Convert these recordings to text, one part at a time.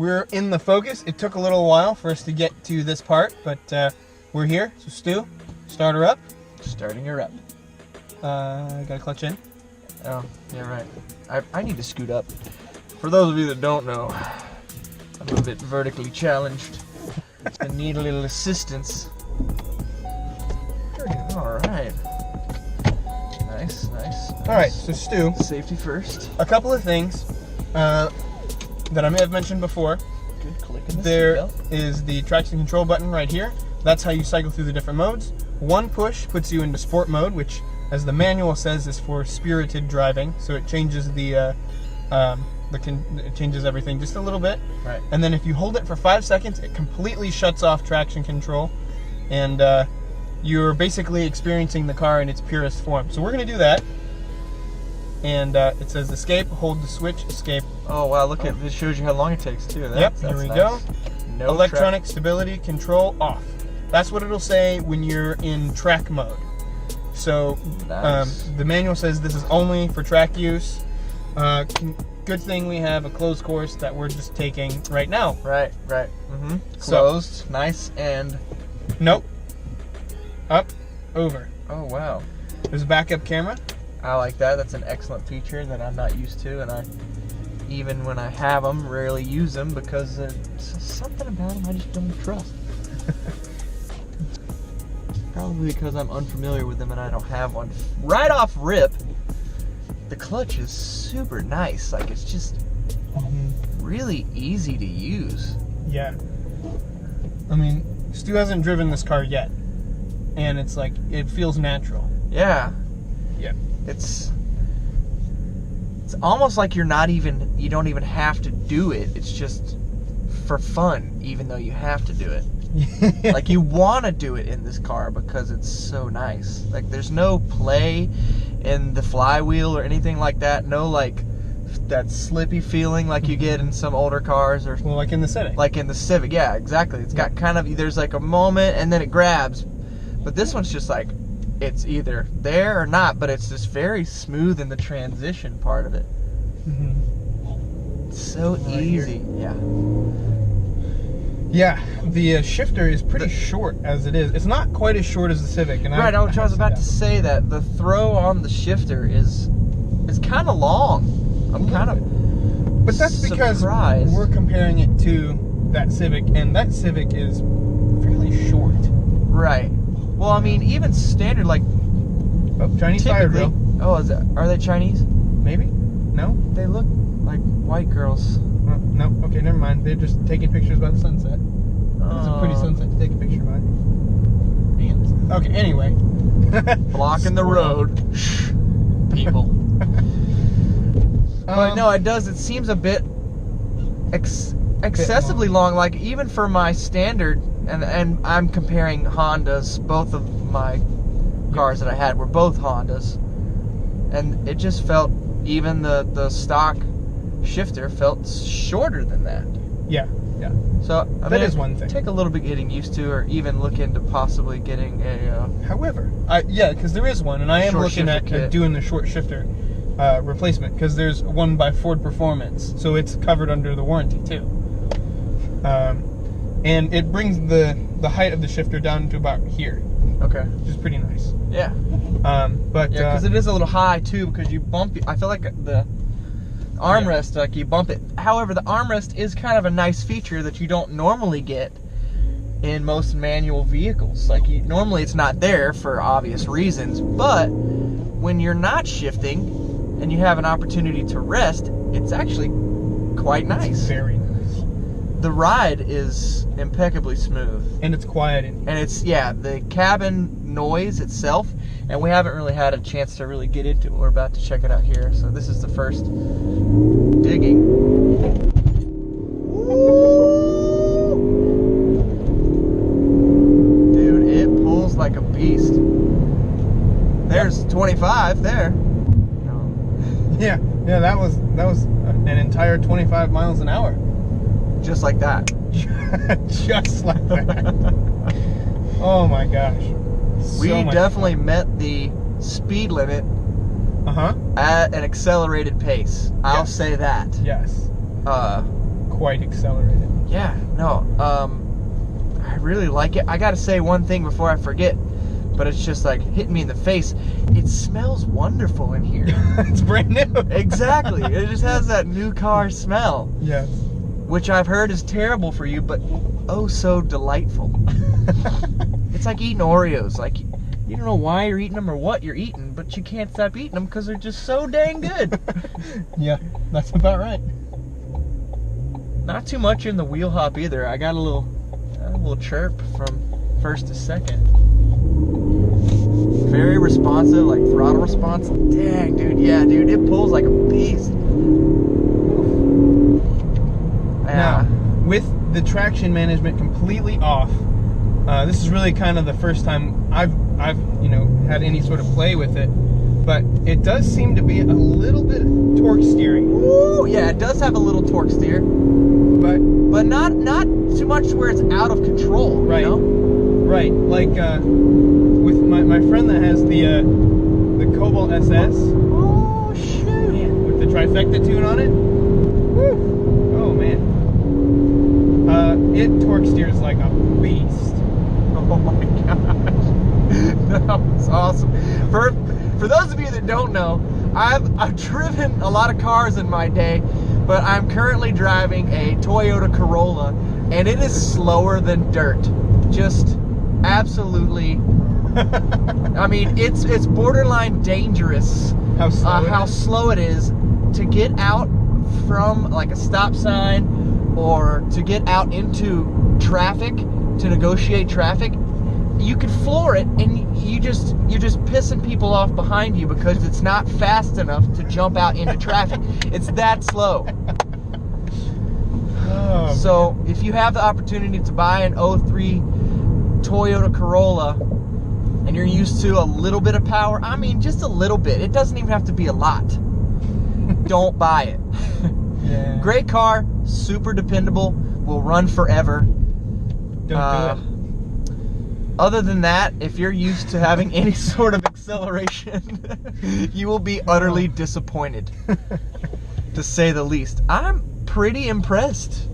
we're in the Focus. It took a little while for us to get to this part, but we're here. So Stu, start her up. Starting her up. Got a clutch in. Oh, yeah, right. I need to scoot up. For those of you that don't know, I'm a bit vertically challenged. I need a little assistance. All right. Nice. All right, so Stu. Safety first. A couple of things that I may have mentioned before. Good click in the There seatbelt. is the traction control button right here. That's how you cycle through the different modes. One push puts you into sport mode, which, as the manual says, is for spirited driving. So it changes it changes everything just a little bit. Right. And then if you hold it for 5 seconds, it completely shuts off traction control, and you're basically experiencing the car in its purest form. So we're going to do that. And it says escape, hold the switch, escape. Oh wow! Look at this. Shows you how long it takes too. Yep. Here we go. No Electronic stability control off. That's what it'll say when you're in track mode. So Nice. the manual says this is only for track use. Good thing we have a closed course that we're just taking right now. Right. Mm-hmm. So- Closed. Nice and. Nope. Up, over. Oh wow! There's a backup camera. I like that. That's an excellent feature that I'm not used to, and I, even when I have them, rarely use them because there's something about them I just don't trust. Probably because I'm unfamiliar with them and I don't have one. Right off rip, the clutch is super nice. Like, it's just really easy to use. Yeah. I mean, Stu hasn't driven this car yet, and it's like, it feels natural. Yeah. Yeah. It's almost like you don't even have to do it. It's just for fun, even though you have to do it. Like, you want to do it in this car because it's so nice. Like, there's no play in the flywheel or anything like that. No, like, that slippy feeling like you get in some older cars, or Well, like in the Civic. like in the Civic. Yeah, exactly. It's got kind of, there's like a moment and then it grabs. But this one's just like, it's either there or not, but it's just very smooth in the transition part of it. It's so Right easy. here. Yeah. Yeah, the shifter is pretty short as it is. It's not quite as short as the Civic. And Right, I was about to say that the throw on the shifter is kind of long. I'm kind of But that's because surprised. we're comparing it to that Civic, and that Civic is fairly short. Right. Well, I mean, even standard, like, Oh, Chinese fire typically. drill. Oh, are they Chinese? Maybe? No? They look like white girls. No, okay, never mind. They're just taking pictures by the sunset. It's a pretty sunset to take a picture by. Okay, anyway. Blocking the road. Shh, people. But no, it does. It seems a bit excessively long. Like, even for my standard, and I'm comparing Hondas. Both of my cars that I had were both Hondas, and it just felt, even the stock shifter felt shorter than that. Yeah. So That is one thing. Take a little bit getting used to, or even look into possibly getting a. However, yeah, because there is one, and I am Short looking shifter at kit. doing the short shifter replacement, because there's one by Ford Performance, so it's covered under the warranty too. And it brings the height of the shifter down to about here, Okay. which is pretty nice. Yeah. But Yeah, because it is a little high too. Because you bump. I feel like the armrest, like, you bump it. However, the armrest is kind of a nice feature that you don't normally get in most manual vehicles. Like, normally it's not there for obvious reasons, but when you're not shifting and you have an opportunity to rest, it's actually quite nice. very nice. The ride is impeccably smooth. And it's quiet in here. And it's, yeah, the cabin noise itself, and we haven't really had a chance to really get into it. We're about to check it out here. So this is the first digging. Dude, it pulls like a beast. There's 25 there. No. Yeah, that was an entire 25 miles an hour. Just like that. Just like that. Oh my gosh. We So much definitely met the speed limit fun. at an accelerated pace. I'll Yes. say that. Yes. quite accelerated. Yeah, no, I really like it. I gotta say one thing before I forget, but it's just like hitting me in the face. It smells wonderful in here. It's brand new. Exactly. It just has that new car smell. Yes. Which I've heard is terrible for you, but oh so delightful. It's like eating Oreos. Like, you don't know why you're eating them or what you're eating, but you can't stop eating them because they're just so dang good. Yeah, that's about right. Not too much in the wheel hop either. I got a little chirp from first to second. Very responsive, like throttle response. Dang, dude, yeah, dude, it pulls like a beast. Now, with the traction management completely off, this is really kind of the first time I've had any sort of play with it, but it does seem to be a little bit torque steering. Ooh, yeah, it does have a little torque steer, but not too much to where it's out of control. Right. You know? Right. Like with my friend that has the Cobalt SS. Oh shoot! With the trifecta tune on it. Woo! Oh man. It torque steers like a beast. Oh my gosh, that was awesome. For those of you that don't know, I've driven a lot of cars in my day, but I'm currently driving a Toyota Corolla, and it is slower than dirt. Just absolutely. I mean, it's borderline dangerous how slow it is to get out from like a stop sign or to get out into traffic to negotiate traffic. You could floor it, and you're just pissing people off behind you because it's not fast enough to jump out into traffic. It's that slow. Oh, so if you have the opportunity to buy an 03 Toyota Corolla and you're used to a little bit of power, I mean just a little bit, it doesn't even have to be a lot, don't buy it. Yeah. Great car, super dependable, will run forever. Don't do it. Other than that, if you're used to having any sort of acceleration, you will be utterly disappointed, to say the least. I'm pretty impressed.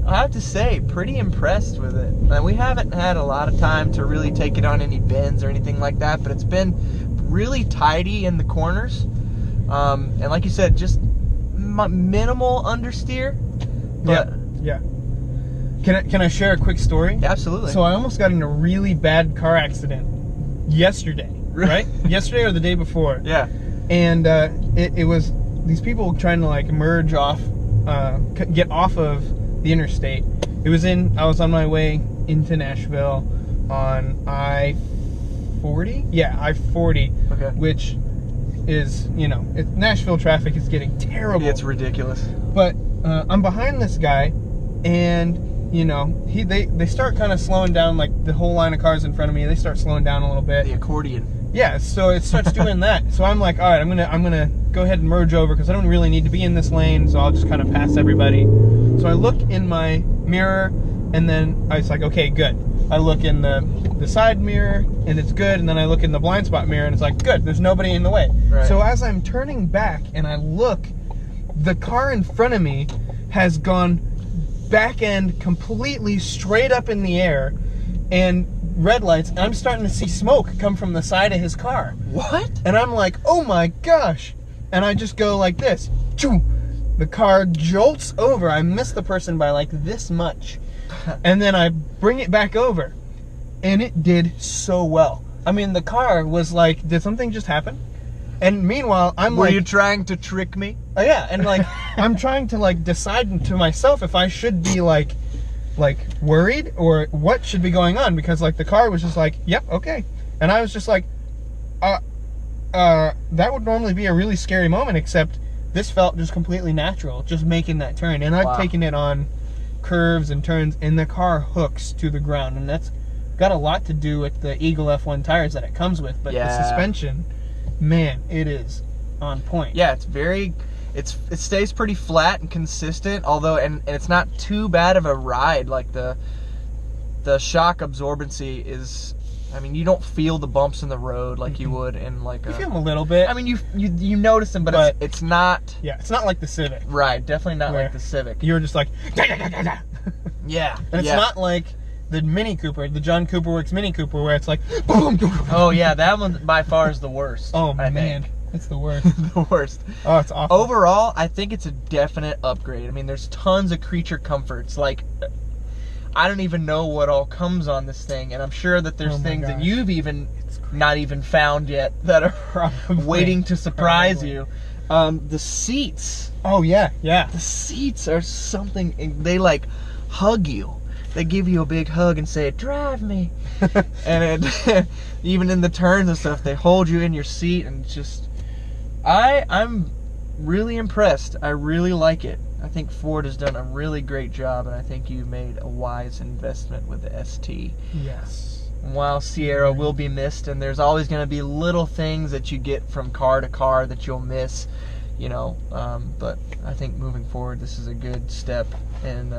I have to say, pretty impressed with it. And we haven't had a lot of time to really take it on any bends or anything like that, but it's been really tidy in the corners. And like you said, just minimal understeer. But yeah. Can I share a quick story? Absolutely. So I almost got in a really bad car accident yesterday, right? Yesterday or the day before. Yeah. And it was these people trying to like merge off, get off of the interstate. I was on my way into Nashville on I-40. Yeah, I-40. Okay. Which is, Nashville traffic is getting terrible. It's ridiculous. But I'm behind this guy, and they start kind of slowing down, like the whole line of cars in front of me. They start slowing down a little bit. The accordion. Yeah, so it starts doing that. So I'm like, all right, I'm gonna go ahead and merge over because I don't really need to be in this lane. So I'll just kind of pass everybody. So I look in my mirror, and then I was like, okay, good. I look in the side mirror, and it's good. And then I look in the blind spot mirror, and it's like, good. There's nobody in the way. Right. So as I'm turning back and I look, the car in front of me has gone back end completely straight up in the air, and red lights, and I'm starting to see smoke come from the side of his car. What? And I'm like, oh my gosh. And I just go like this. Choo! The car jolts over. I miss the person by like this much. And then I bring it back over. And it did so well. I mean, the car was like, did something just happen? And meanwhile, Were you trying to trick me? Oh yeah, and like I'm trying to like decide to myself if I should be like worried or what should be going on, because like the car was just like, yep, okay. And I was just like, that would normally be a really scary moment, except this felt just completely natural, just making that turn. And I've taken it on curves and turns, and the car hooks to the ground, and that's got a lot to do with the Eagle F1 tires that it comes with, but the suspension, man, it is on point. Yeah, it stays pretty flat and consistent, although and it's not too bad of a ride. Like the shock absorbency is I mean, you don't feel the bumps in the road like you would in like You feel them a little bit. I mean, you notice them, but it's not. Yeah, it's not like the Civic. Right, definitely not Where like the Civic. You're just like. Yeah. And it's not like the Mini Cooper, the John Cooper Works Mini Cooper, where it's like. Boom. Oh yeah, that one by far is the worst. Oh I man, think. it's the worst. The worst. Oh, it's awful. Overall, I think it's a definite upgrade. I mean, there's tons of creature comforts. Like, I don't even know what all comes on this thing, and I'm sure that there's things that you've even not even found yet that are Probably. waiting to surprise you. The seats. Oh yeah. The seats are something. They like hug you. They give you a big hug and say, "Drive me." And even in the turns and stuff, they hold you in your seat, and it's just. I'm really impressed. I really like it. I think Ford has done a really great job, and I think you made a wise investment with the ST. Yes. While Si-erra will be missed, and there's always going to be little things that you get from car to car that you'll miss, you know. But I think moving forward, this is a good step, and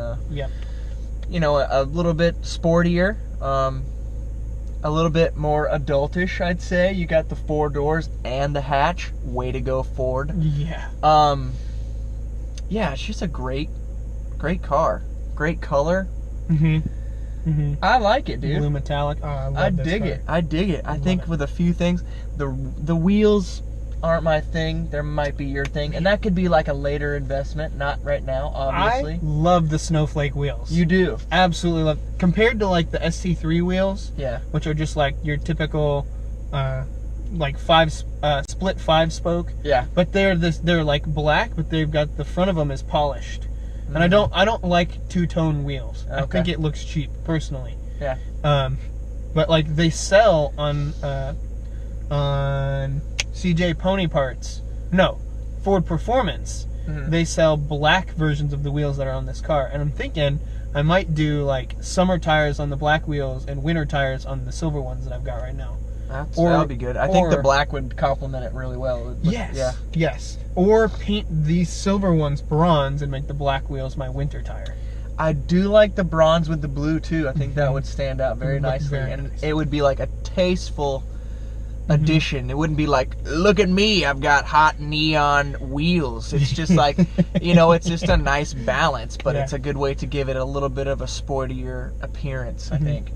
you know, a little bit sportier, a little bit more adultish, I'd say. You got the 4 doors and the hatch. Way to go, Ford. Yeah. Yeah, it's just a great car. Great color. I like it, dude. Blue metallic. Oh, I love I this dig car. it. I dig it. I think it. with a few things, the wheels aren't my thing. There might be your thing, and that could be like a later investment, not right now, obviously. I love the snowflake wheels. You do. Absolutely love. Compared to like the ST3 wheels, Yeah. which are just like your typical, like split 5-spoke. Yeah. But they're like black, but they've got the front of them is polished. And I don't like 2-tone wheels. I Okay. think it looks cheap, personally. Yeah. But like they sell on CJ Pony Parts. No, Ford Performance. They sell black versions of the wheels that are on this car, and I'm thinking I might do like summer tires on the black wheels and winter tires on the silver ones that I've got right now. That would be good. I think the black would complement it really well. Yes. Yeah. Yes. Or paint these silver ones bronze and make the black wheels my winter tire. I do like the bronze with the blue too. I think that would stand out very It would look nicely, very and nice. it would be like a tasteful addition. It wouldn't be like, look at me, I've got hot neon wheels. It's just like, you know, it's just a nice balance, but it's a good way to give it a little bit of a sportier appearance, I think.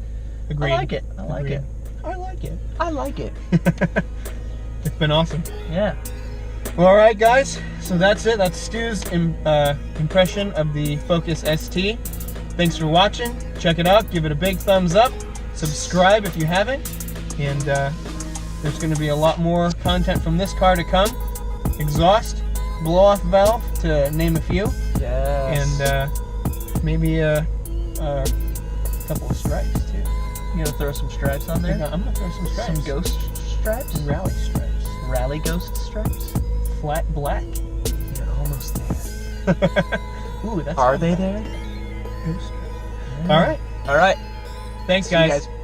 Agreed. I like it. I like Agreed. it. I like it. I like it. It's been awesome. Yeah. Well, all right, guys. So that's it. That's Stu's impression of the Focus ST. Thanks for watching. Check it out. Give it a big thumbs up. Subscribe if you haven't. And there's going to be a lot more content from this car to come. Exhaust, blow-off valve, to name a few. Yes. And maybe a couple of stripes, too. You gonna throw some stripes on there? I'm going to throw some stripes. Some ghost stripes? Rally stripes. Rally ghost stripes? Flat black. You're almost there. Ooh, that's Are they there? Ghost stripes. All right. All right. Thanks, See you guys. guys.